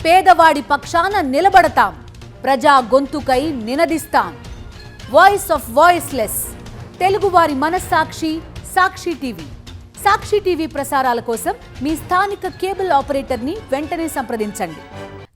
పేదవాడి పక్షాన నిలబడతాం, ప్రజా గొంతుకై నినదిస్తాం. వాయిస్ ఆఫ్ వాయిస్లెస్, తెలుగువారి మనస్సాక్షి సాక్షి టీవీ. సాక్షి టీవీ ప్రసారాల కోసం మీ స్థానిక కేబుల్ ఆపరేటర్ని వెంటనే సంప్రదించండి.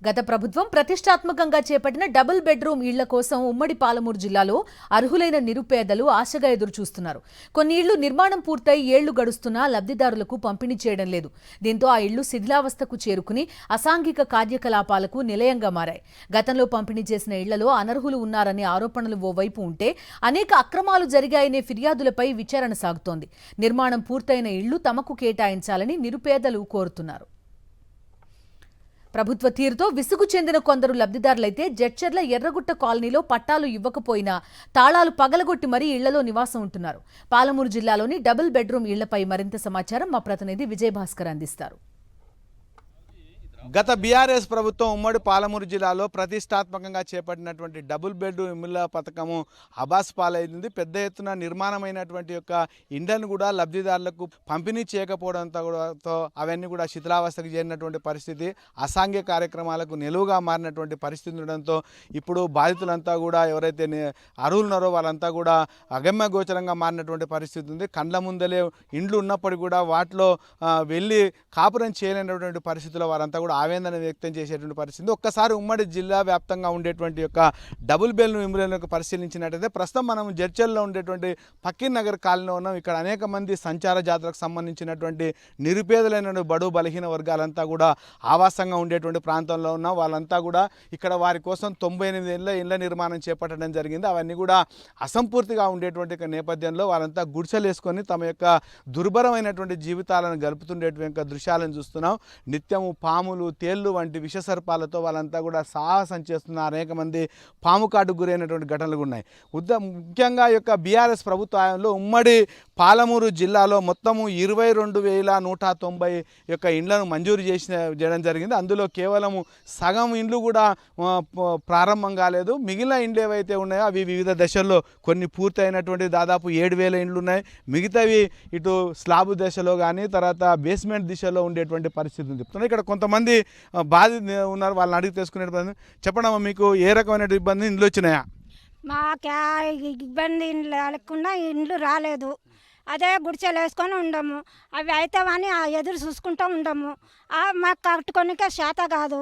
గత ప్రభుత్వం ప్రతిష్టాత్మకంగా చేపట్టిన డబుల్ బెడ్రూమ్ ఇళ్ల కోసం ఉమ్మడి పాలమూరు జిల్లాలో అర్హులైన నిరుపేదలు ఆశగా ఎదురుచూస్తున్నారు. కొన్ని ఇళ్లు నిర్మాణం పూర్తయి ఏళ్లు గడుస్తున్నా లబ్ధిదారులకు పంపిణీ చేయడం లేదు. దీంతో ఆ ఇళ్లు శిథిలావస్థకు చేరుకుని అసాంఘిక కార్యకలాపాలకు నిలయంగా మారాయి. గతంలో పంపిణీ చేసిన ఇళ్లలో అనర్హులు ఉన్నారనే ఆరోపణలు ఓవైపు ఉంటే అనేక అక్రమాలు జరిగాయనే ఫిర్యాదులపై విచారణ సాగుతోంది. నిర్మాణం పూర్తయిన ఇళ్లు తమకు కేటాయించాలని నిరుపేదలు కోరుతున్నారు. ప్రభుత్వ తీరుతో విసుగు చెందిన కొందరు లబ్ధిదారులైతే జడ్చర్ల ఎర్రగుట్ట కాలనీలో పట్టాలు ఇవ్వకపోయినా తాళాలు పగలగొట్టి మరీ ఇళ్లలో నివాసం ఉంటున్నారు. పాలమూరు జిల్లాలోని డబుల్ బెడ్రూమ్ ఇళ్లపై మరింత సమాచారం మా ప్రతినిధి విజయభాస్కర్ అందిస్తారు. గత బీఆర్ఎస్ ప్రభుత్వం ఉమ్మడి పాలమూరు జిల్లాలో ప్రతిష్టాత్మకంగా చేపట్టినటువంటి డబుల్ బెడ్రూమ్ ఇళ్ల పథకము అబాస్ పాలైంది. పెద్ద ఎత్తున నిర్మాణమైనటువంటి యొక్క ఇండ్లను కూడా లబ్ధిదారులకు పంపిణీ చేయకపోవడంతో అవన్నీ కూడా శిథిలావస్థకు చేరినటువంటి పరిస్థితి, అసాంఘిక కార్యక్రమాలకు నిలువుగా మారినటువంటి పరిస్థితి ఉండడంతో ఇప్పుడు బాధితులంతా కూడా ఎవరైతే అర్హులున్నారో వాళ్ళంతా కూడా అగమ్య గోచరంగా మారినటువంటి పరిస్థితి ఉంది. కండ్ల ముందలే ఇండ్లు ఉన్నప్పటికీ కూడా వాటిలో వెళ్ళి కాపురం చేయలేనటువంటి పరిస్థితుల్లో వారంతా కూడా ఆవేదన వ్యక్తం చేసేటువంటి పరిస్థితి. ఒక్కసారి ఉమ్మడి జిల్లా వ్యాప్తంగా ఉండేటువంటి యొక్క డబుల్ బెడ్రూమ్ ఇళ్లను పరిశీలించినట్టయితే ప్రస్తుతం మనం జడ్చర్లో ఉండేటువంటి ఫకీర్ నగర్ కాలనీలో ఉన్నాం. ఇక్కడ అనేక మంది సంచార జాతరకు సంబంధించినటువంటి నిరుపేదలైన బడు బలహీన వర్గాలంతా కూడా ఆవాసంగా ఉండేటువంటి ప్రాంతంలో ఉన్నాం. వాళ్ళంతా కూడా ఇక్కడ వారి కోసం 98 ఇళ్ల నిర్మాణం చేపట్టడం జరిగింది. అవన్నీ కూడా అసంపూర్తిగా ఉండేటువంటి నేపథ్యంలో వాళ్ళంతా గుడిసెలు వేసుకొని తమ యొక్క దుర్భరమైనటువంటి జీవితాలను గడుపుతుండేటువంటి దృశ్యాలను చూస్తున్నాం. నిత్యము పాములు, తేళ్లు వంటి విషసర్పాలతో వాళ్ళంతా కూడా సాహసం చేస్తున్నారు. అనేక మంది పాము కాటుకు గురైనటువంటి ఘటనలు ఉన్నాయి. ముఖ్యంగా ఈ యొక్క బీఆర్ఎస్ ప్రభుత్వంలో ఉమ్మడి పాలమూరు జిల్లాలో మొత్తము 22,190 యొక్క ఇండ్లను మంజూరు చేయడం జరిగింది. అందులో కేవలం సగం ఇండ్లు కూడా ప్రారంభం కాలేదు. మిగిలిన ఇండ్లు ఏవైతే ఉన్నాయో అవి వివిధ దశల్లో కొన్ని పూర్తయినటువంటి దాదాపు 7,000 ఇండ్లు ఉన్నాయి. మిగతావి ఇటు స్లాబ్ దశలో కానీ తర్వాత బేస్మెంట్ దిశలో ఉండేటువంటి పరిస్థితి ఉంది. ఇక్కడ కొంతమంది బాధితులు ఉన్నారు, వాళ్ళని అడిగి తెలుసుకునే చెప్పండి. మీకు ఏ రకమైన ఇబ్బంది ఇండ్లు వచ్చినాయా? మాకు ఇబ్బంది లేకుండా ఇండ్లు రాలేదు. అదే గుడిచెలు వేసుకొని ఉండము. అవి అయితేవని ఎదురు చూసుకుంటూ ఉండము. మాకు కట్టుకోనికే చేత కాదు.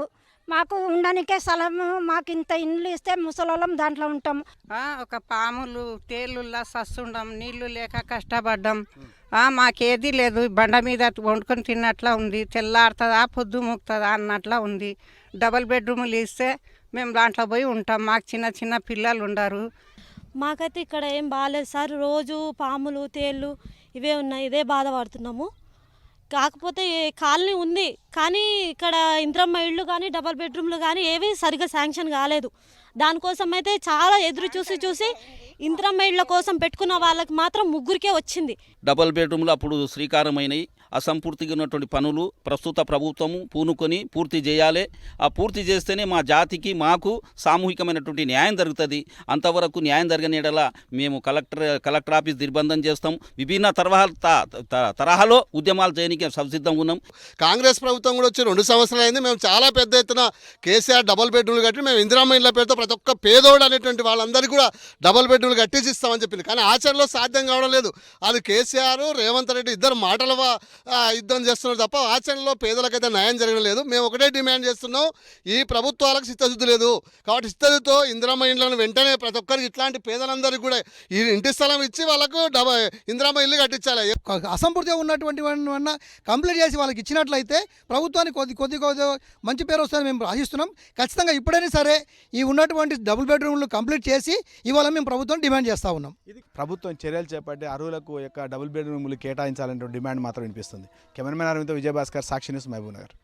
మాకు ఉండనికే స్థలము, మాకు ఇంత ఇండ్లు ఇస్తే ముసలోళ్ళం దాంట్లో ఉంటాము. ఒక పాములు తేళ్ళుల్లా సస్తుండం, నీళ్లు లేక కష్టపడ్డాం. మాకేది లేదు. బండ మీద వండుకొని తిన్నట్లా ఉంది. తెల్లారుతుందా పొద్దు ముక్తుందా అన్నట్లా ఉంది. డబల్ బెడ్రూములు ఇస్తే మేము దాంట్లో పోయి ఉంటాం. మాకు చిన్న చిన్న పిల్లలు ఉండరు. మాకైతే ఇక్కడ ఏం బాగాలేదు సార్. రోజు పాములు తేళ్ళు ఇవే ఉన్నాయి. ఇదే బాధపడుతున్నాము. కాకపోతే కాలనీ ఉంది కానీ ఇక్కడ ఇంద్రమ్మ ఇళ్ళు కానీ డబల్ బెడ్రూమ్లు కానీ ఏవి సరిగ్గా శాంక్షన్ కాలేదు. దానికోసం అయితే చాలా ఎదురు చూసి ఇంద్రమ్మ ఇళ్ళ కోసం పెట్టుకున్న వాళ్ళకి మాత్రం 3కే వచ్చింది. డబల్ బెడ్రూమ్లు అప్పుడు శ్రీకారమైనవి. అసంపూర్తిగా ఉన్నటువంటి పనులు ప్రస్తుత ప్రభుత్వము పూనుకొని పూర్తి చేయాలి. ఆ పూర్తి చేస్తేనే మా జాతికి మాకు సామూహికమైనటువంటి న్యాయం జరుగుతుంది. అంతవరకు న్యాయం జరగని యెడల మేము కలెక్టర్ ఆఫీస్ దిగ్బంధం చేస్తాం. విభిన్న తరహాలో ఉద్యమాలు చేయడానికి సంసిద్ధంగా ఉన్నాం. కాంగ్రెస్ ప్రభుత్వం కూడా వచ్చి 2 సంవత్సరాలు అయింది. మేము చాలా పెద్ద ఎత్తున కేసీఆర్ డబల్ బెడ్రూమ్లు కట్టి మేము ఇందిరామ్మ ఇళ్ళ పేరుతో ప్రతి ఒక్క పేదోడు అనేటువంటి వాళ్ళందరికీ కూడా డబల్ బెడ్రూమ్లు కట్టించి ఇస్తామని చెప్పింది. కానీ ఆచరణలో సాధ్యం కావడం లేదు. అది కేసీఆర్ రేవంత్ రెడ్డి ఇద్దరు మాటల యుద్ధం చేస్తున్నారు తప్ప ఆచరణలో పేదలకైతే న్యాయం జరగడం లేదు. మేము ఒకటే డిమాండ్ చేస్తున్నాం, ఈ ప్రభుత్వాలకు చిత్తశుద్ధి లేదు. కాబట్టి చిత్తశుద్ధితో ఇందిరామ్మ ఇండ్లను వెంటనే ప్రతి ఒక్కరికి ఇట్లాంటి పేదలందరికీ కూడా ఈ ఇంటి స్థలం ఇచ్చి వాళ్ళకు ఇందిరామ్మ ఇల్లు కట్టించాలి. అసంపూర్తిగా ఉన్నటువంటి కంప్లీట్ చేసి వాళ్ళకి ఇచ్చినట్లయితే ప్రభుత్వానికి కొద్ది మంచి పేరు వస్తుందని మేము ఆశిస్తున్నాం. ఖచ్చితంగా ఇప్పుడైనా సరే ఈ ఉన్నటువంటి డబుల్ బెడ్రూమ్లు కంప్లీట్ చేసి ఇవాళ మేము ప్రభుత్వం డిమాండ్ చేస్తూ ఉన్నాం. ఇది ప్రభుత్వం చర్యలు చేపట్టి అర్హులకు యొక్క డబుల్ బెడ్రూమ్లు కేటాయించాలనే డిమాండ్ మాత్రం వినిపిస్తుంది. కెమెరామెన్ అరవింద్తో విజయభాస్కర్, సాక్షి న్యూస్, మహబూబ్ నగర్.